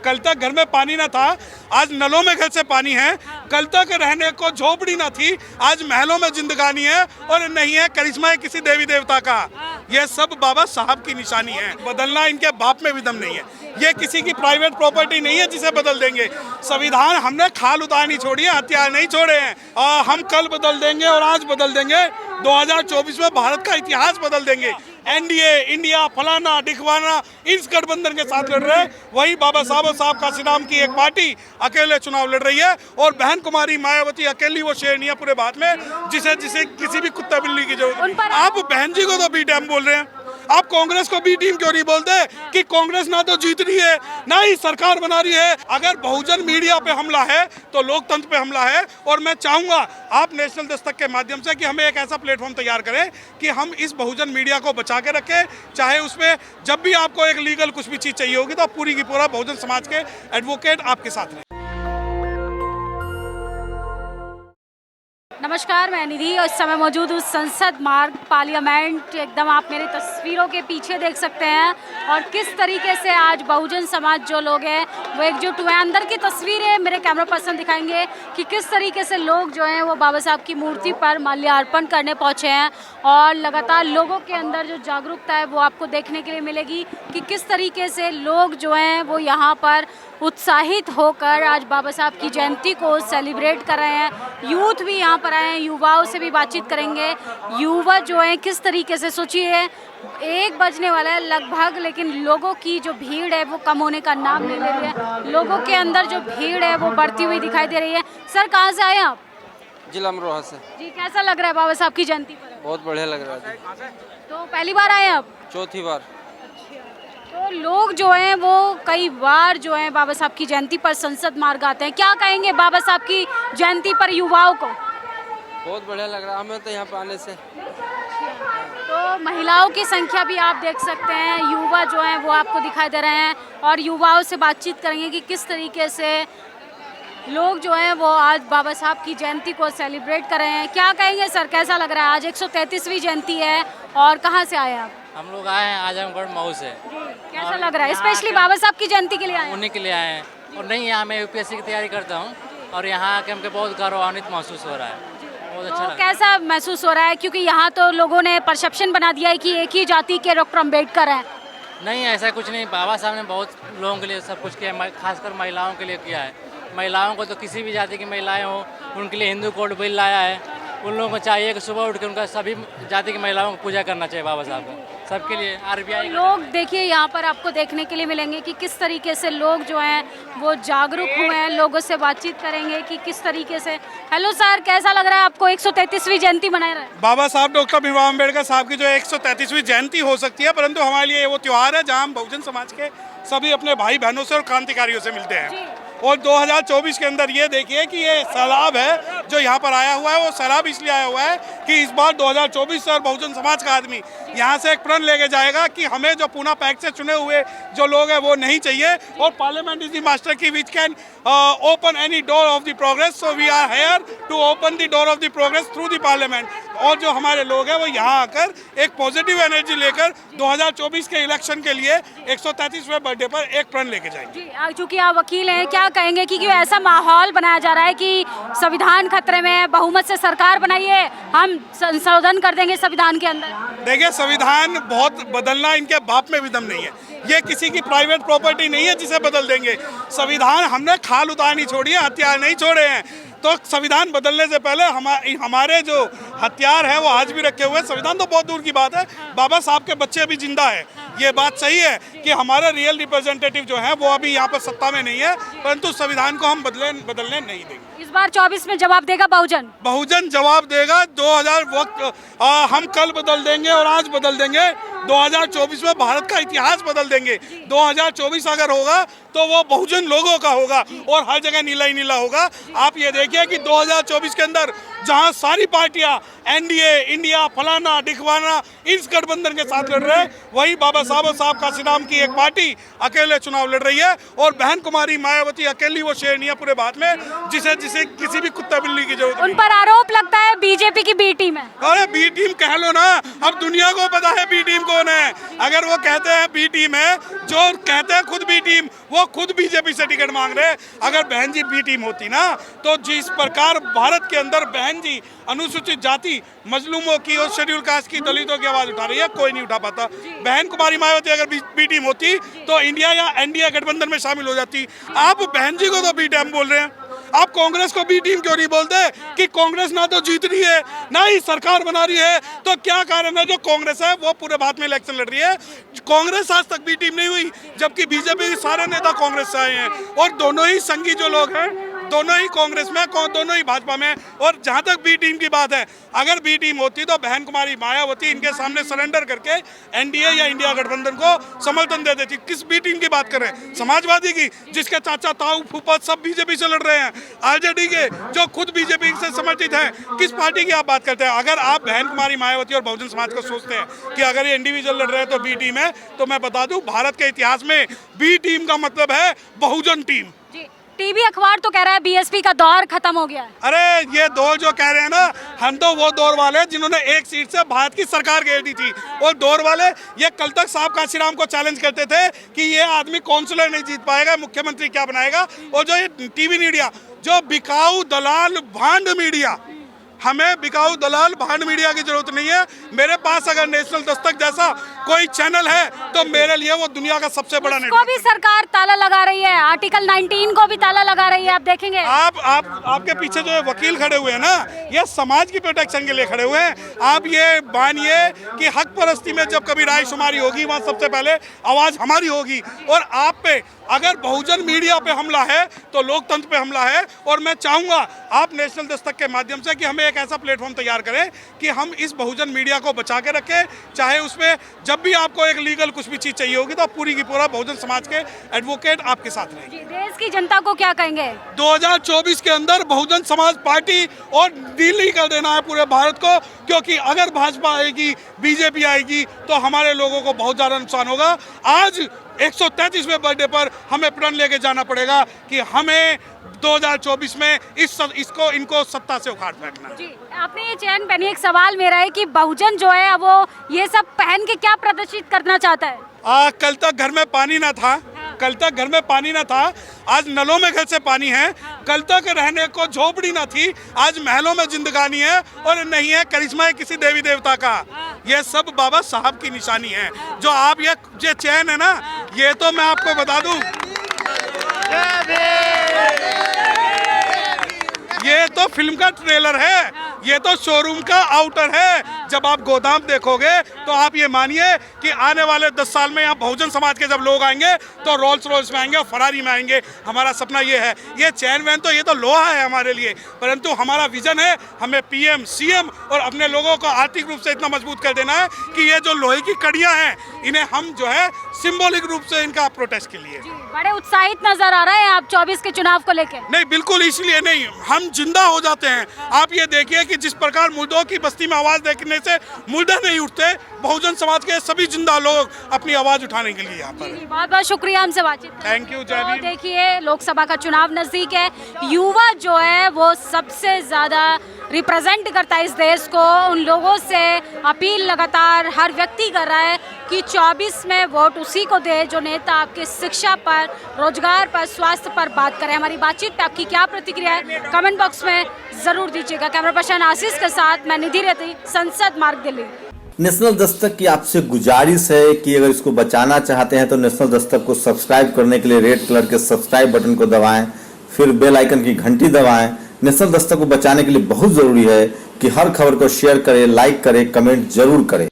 कल तक घर में पानी ना था, आज नलों में घर से पानी है। कल तक रहने को झोपड़ी ना थी, आज महलों में जिंदगानी है। और नहीं है करिश्मा किसी देवी देवता का, ये सब बाबा साहब की निशानी है। बदलना इनके बाप में भी दम नहीं है। ये किसी की प्राइवेट प्रॉपर्टी नहीं है जिसे बदल देंगे। संविधान हमने खाल उतारनी छोड़ी है, हथियार नहीं छोड़े हैं। हम कल बदल देंगे और आज बदल देंगे। 2024 में भारत का इतिहास बदल देंगे। एनडीए, इंडिया, फलाना डिखवाना इस गठबंधन के साथ लड़ रहे हैं, वही बाबा साहब काशी नाम की एक पार्टी अकेले चुनाव लड़ रही है। और बहन कुमारी मायावती अकेली वो शेरनी है पूरे भारत में, जिसे किसी भी कुत्ता बिल्ली की जरूरत नहीं। आप बहन जी को तो बी टीम बोल रहे हैं, आप कांग्रेस को बी टीम क्यों नहीं बोलते कि कांग्रेस ना तो जीत रही है ना ही सरकार बना रही है। अगर बहुजन मीडिया पे हमला है तो लोकतंत्र पे हमला है। और मैं चाहूंगा आप नेशनल दस्तक के माध्यम से कि हमें एक ऐसा प्लेटफॉर्म तैयार करें कि हम इस बहुजन मीडिया को बचा के रखें। चाहे उसमें जब भी आपको एक लीगल कुछ भी चीज़ चाहिए होगी तो पूरी की पूरा बहुजन समाज के एडवोकेट आपके साथ रहें। नमस्कार, मैं निधि और इस समय मौजूद हूँ संसद मार्ग पार्लियामेंट। एकदम आप मेरी तस्वीरों के पीछे देख सकते हैं और किस तरीके से आज बहुजन समाज जो लोग हैं वो एकजुट हुए हैं। अंदर की तस्वीरें मेरे कैमरा पर्सन दिखाएंगे कि किस तरीके से लोग जो हैं वो बाबा साहब की मूर्ति पर माल्यार्पण करने पहुँचे हैं। और लगातार लोगों के अंदर जो जागरूकता है वो आपको देखने के लिए मिलेगी कि किस तरीके से लोग जो हैं वो यहाँ पर उत्साहित होकर आज बाबा साहब की जयंती को सेलिब्रेट कर रहे हैं। यूथ भी यहाँ पर आए हैं, युवाओं से भी बातचीत करेंगे। युवा जो है किस तरीके से, सोचिए 1 बजने वाला है लगभग, लेकिन लोगों की जो भीड़ है वो कम होने का नाम नहीं ले रही है। लोगों के अंदर जो भीड़ है वो बढ़ती हुई दिखाई दे रही है। सर, कहाँ से आए आप? जिला अमरोहा से। जी, कैसा लग रहा है बाबा साहब की जयंती पर? बहुत बढ़िया लग रहा है। तो पहली बार आए आप? चौथी बार। तो लोग जो हैं वो कई बार जो है बाबा साहब की जयंती पर संसद मार्ग आते हैं। क्या कहेंगे बाबा साहब की जयंती पर युवाओं को? बहुत बढ़िया लग रहा है हमें तो यहाँ पे आने से। तो महिलाओं की संख्या भी आप देख सकते हैं, युवा जो हैं वो आपको दिखाई दे रहे हैं और युवाओं से बातचीत करेंगे कि किस तरीके से लोग जो हैं वो आज बाबा साहब की जयंती को सेलिब्रेट कर रहे हैं। क्या कहेंगे सर, कैसा लग रहा है? आज 133वीं जयंती है और कहाँ से आए आप? हम लोग आए हैं आजमगढ़ मऊ से। कैसा लग रहा है? स्पेशली बाबा साहब की जयंती के लिए आए हैं? उन्हीं के लिए आए हैं। और नहीं, यहाँ मैं यूपीएससी की तैयारी करता हूँ और यहाँ आके हमको बहुत गौरवान्वित महसूस हो रहा है। बहुत अच्छा तो कैसा महसूस हो रहा है? क्योंकि यहाँ तो लोगों ने परसेप्शन बना दिया है कि एक ही जाति के डॉक्टर अम्बेडकर हैं। नहीं, ऐसा कुछ नहीं। बाबा साहब ने बहुत लोगों के लिए सब कुछ किया है, खासकर महिलाओं के लिए किया है। महिलाओं को तो किसी भी जाति की महिलाएं हो उनके लिए हिंदू कोड बिल लाया है। उन लोगों को चाहिए कि सुबह उठ के उनका सभी जाति की महिलाओं को पूजा करना चाहिए बाबा साहब को, सबके लिए। आरबीआई लोग देखिए यहाँ पर आपको देखने के लिए मिलेंगे कि किस तरीके से लोग जो हैं वो जागरूक हुए हैं। लोगों से बातचीत करेंगे कि किस तरीके से। हेलो सर, कैसा लग रहा है आपको 133वीं जयंती मना रहे हैं? बाबा साहब डॉक्टर भीमराव अम्बेडकर साहब की जो 133वीं जयंती हो सकती है, परंतु हमारे लिए वो त्यौहार है जहाँ हम बहुजन समाज के सभी अपने भाई बहनों से और क्रांतिकारियों से मिलते हैं। और 2024 के अंदर ये देखिए कि ये सैलाब है जो यहाँ पर आया हुआ है। वो सैलाब इसलिए आया हुआ है कि इस बार 2024 से और बहुजन समाज का आदमी यहाँ से एक प्रण लेके जाएगा कि हमें जो पूना पैक्ट से चुने हुए जो लोग हैं वो नहीं चाहिए। और parliament is the master key which can open any door of the progress, so we are here to open the door of the progress through the parliament. और जो हमारे लोग हैं वो यहाँ आकर एक पॉजिटिव एनर्जी लेकर 2024 के इलेक्शन के लिए 133वें बर्थडे पर एक प्रण लेके जाएंगे। जी, चूँकि आप वकील हैं, क्या कहेंगे कि ऐसा माहौल बनाया जा रहा है कि संविधान खतरे में है, बहुमत से सरकार बनाइए, हम संशोधन कर देंगे संविधान के अंदर? देखिए, संविधान बहुत बदलना इनके बाप में भी दम नहीं है। ये किसी की प्राइवेट प्रॉपर्टी नहीं है जिसे बदल देंगे। संविधान हमने खाल उतारनी छोड़ी है, हथियार नहीं छोड़े हैं। तो संविधान बदलने से पहले हमारे जो हथियार है वो आज भी रखे हुए हैं। संविधान तो बहुत दूर की बात है, बाबा साहब के बच्चे अभी जिंदा है। ये बात सही है कि हमारे रियल रिप्रेजेंटेटिव जो हैं वो अभी यहाँ पर सत्ता में नहीं है, परंतु संविधान को हम बदलने नहीं देंगे। इस बार 24 में जवाब देगा बहुजन जवाब देगा। 2000 वक्त हम कल बदल देंगे और आज बदल देंगे। 2024 में भारत का इतिहास बदल देंगे। 2024 अगर होगा तो वो बहुजन लोगों का होगा और हर जगह नीला ही नीला होगा। आप ये देखिए कि 2024 के अंदर जहां सारी पार्टियां एनडीए, इंडिया, फलाना ढिकवाना इस गठबंधन के साथ लड़ रहे हैं, वही बाबा साहब काशीराम की एक पार्टी अकेले चुनाव लड़ रही है। और बहन कुमारी मायावती अकेली वो शेरनी है पूरे भारत में, जिसे किसी भी कुत्ता बिल्ली की जरूरत उन पर आरोप लगता है बीजेपी की बी टीम है। अरे बी टीम कह लो ना, अब दुनिया को पता है बी टीम कौन है। अगर वो कहते हैं बी टीम है, जो कहते हैं खुद बी टीम, वो खुद बीजेपी से टिकट मांग रहे। अगर बहन जी बी टीम होती ना, तो जिस प्रकार भारत के अंदर बहन जी अनुसूचित जाति, मजलूमों की और शेड्यूल कास्ट की, दलितों की आवाज उठा रही है, कोई नहीं उठा पाता। बहन कुमारी मायावती अगर बी टीम होती तो इंडिया या एनडीए गठबंधन में शामिल हो जाती। आप बहन जी को तो बी टीम बोल रहे हैं, आप कांग्रेस को बी टीम क्यों नहीं बोलते कि कांग्रेस ना तो जीत रही है ना ही सरकार बना रही है, तो क्या कारण है जो कांग्रेस है वो पूरे भारत में इलेक्शन लड़ रही है। कांग्रेस आज तक बी टीम नहीं हुई, जबकि बीजेपी के सारे नेता कांग्रेस से आए हैं, और दोनों ही संघी जो लोग हैं दोनों ही कांग्रेस में, दोनों ही भाजपा में। और जहां तक बी टीम की बात है, अगर बी टीम होती तो बहन कुमारी मायावती इनके सामने सरेंडर करके एनडीए या इंडिया गठबंधन को समर्थन दे देती। किस बी टीम की बात कर रहे हैं? समाजवादी की, जिसके चाचा ताऊ फूफा सब बीजेपी से लड़ रहे हैं, आरजेडी के जो खुद बीजेपी से समर्थित हैं। किस पार्टी की आप बात करते हैं? अगर आप बहन कुमारी मायावती और बहुजन समाज को सोचते हैं कि अगर ये इंडिविजुअल लड़ रहे हैं तो बी टीम है, तो मैं बता दूं भारत के इतिहास में बी टीम का मतलब है बहुजन टीम। टीवी अखबार तो कह रहा है बीएसपी का दौर खत्म हो गया है। अरे ये दौर जो कह रहे हैं ना, हम तो वो दौर वाले जिन्होंने एक सीट से भारत की सरकार घेर दी थी। और दौर वाले ये कल तक साहब काशीराम को चैलेंज करते थे कि ये आदमी काउंसिलर नहीं जीत पाएगा, मुख्यमंत्री क्या बनाएगा। और जो ये टीवी मीडिया, जो बिकाऊ दलाल भांड मीडिया, हमें बिकाऊ दलाल भांड मीडिया की जरूरत नहीं है। मेरे पास अगर नेशनल दस्तक जैसा कोई चैनल है तो मेरे लिए वो दुनिया का सबसे बड़ा नेटवर्क। को भी सरकार ताला लगा रही है, आर्टिकल 19 को भी ताला लगा रही है, आप देखेंगे। आपके पीछे जो वकील खड़े हुए हैं ना, ये समाज की प्रोटेक्शन के लिए खड़े हुए हैं। आप ये मानिए कि हक परस्ती में जब कभी रायशुमारी होगी, वहाँ सबसे पहले आवाज हमारी होगी। और आप पे अगर बहुजन मीडिया पे हमला है तो लोकतंत्र पे हमला है। और मैं चाहूंगा आप नेशनल दस्तक के माध्यम से कि हमें एक ऐसा प्लेटफॉर्म तैयार करें कि हम इस बहुजन मीडिया को बचा के रखें। चाहे उसमें जब भी आपको एक लीगल कुछ भी चीज चाहिए होगी तो पूरी की पूरा बहुजन समाज के एडवोकेट आपके साथ रहेंगे। देश की जनता को क्या कहेंगे? 2024 के अंदर बहुजन समाज पार्टी और दिल्ली कर देना है पूरे भारत को, क्योंकि अगर भाजपा आएगी, बीजेपी आएगी तो हमारे लोगों को बहुत ज्यादा नुकसान होगा। आज 133वें बर्थडे पर हमें प्रण लेके जाना पड़ेगा कि हमें 2024 में इनको सत्ता से उखाड़ फेंकना। जी, आपने ये चैन पहनी, एक सवाल मेरा है कि बहुजन जो है वो ये सब पहन के क्या प्रदर्शित करना चाहता है? कल तक घर में पानी ना था, कल तक घर में पानी ना था, आज नलों में घर से पानी है। कल तक रहने को झोपड़ी ना थी, आज महलों में जिंदगानी है। और नहीं है करिश्मा किसी देवी देवता का, ये सब बाबा साहब की निशानी है। जो आप ये चैन है ना, ये तो मैं आपको बता दूं, ये तो फिल्म का ट्रेलर है, ये तो शोरूम का आउटर है। जब आप गोदाम देखोगे तो आप ये मानिए कि आने वाले 10 साल में यहाँ बहुजन समाज के जब लोग आएंगे तो रोल्स रॉयस में आएंगे और फरारी में आएंगे। हमारा सपना ये है। ये चैन वैन तो ये तो लोहा है हमारे लिए, परंतु हमारा विजन है हमें पीएम सीएम और अपने लोगों को आर्थिक रूप से इतना मजबूत कर देना है कि ये जो लोहे की कड़ियाँ हैं इन्हें हम जो है सिंबॉलिक रूप से इनका प्रोटेस्ट के लिए। बड़े उत्साहित नजर आ रहे हैं आप 24 के चुनाव को लेकर। नहीं, बिल्कुल इसलिए नहीं, हम जिंदा हो जाते हैं। आप ये देखिए कि जिस प्रकार मुर्दों की बस्ती में आवाज देखने से मुर्दे नहीं उठते, बहुजन समाज के सभी जिंदा लोग अपनी आवाज उठाने के लिए यहाँ पर। बहुत बहुत शुक्रिया हमसे बातचीत। Thank you. जय भीम। देखिए, लोकसभा का चुनाव नजदीक है, युवा जो है वो सबसे ज्यादा रिप्रेजेंट करता है इस देश को। उन लोगों से अपील लगातार हर व्यक्ति कर रहा है कि 24 में वोट उसी को दे जो नेता आपके शिक्षा पर, रोजगार पर, स्वास्थ्य पर बात करें। हमारी बातचीत पे आपकी क्या प्रतिक्रिया है, कमेंट बॉक्स में जरूर दीजिएगा। कैमरा पर्सन आशीष के साथ मैं निधि रेती, संसद मार्ग, दिल्ली। नेशनल दस्तक की आपसे गुजारिश है कि अगर इसको बचाना चाहते हैं तो नेशनल दस्तक को सब्सक्राइब करने के लिए रेड कलर के सब्सक्राइब बटन को दबाएं, फिर बेल आइकन की घंटी दबाएं। नेशनल दस्तक को बचाने के लिए बहुत जरूरी है कि हर खबर को शेयर करें, लाइक करें, कमेंट जरूर करें।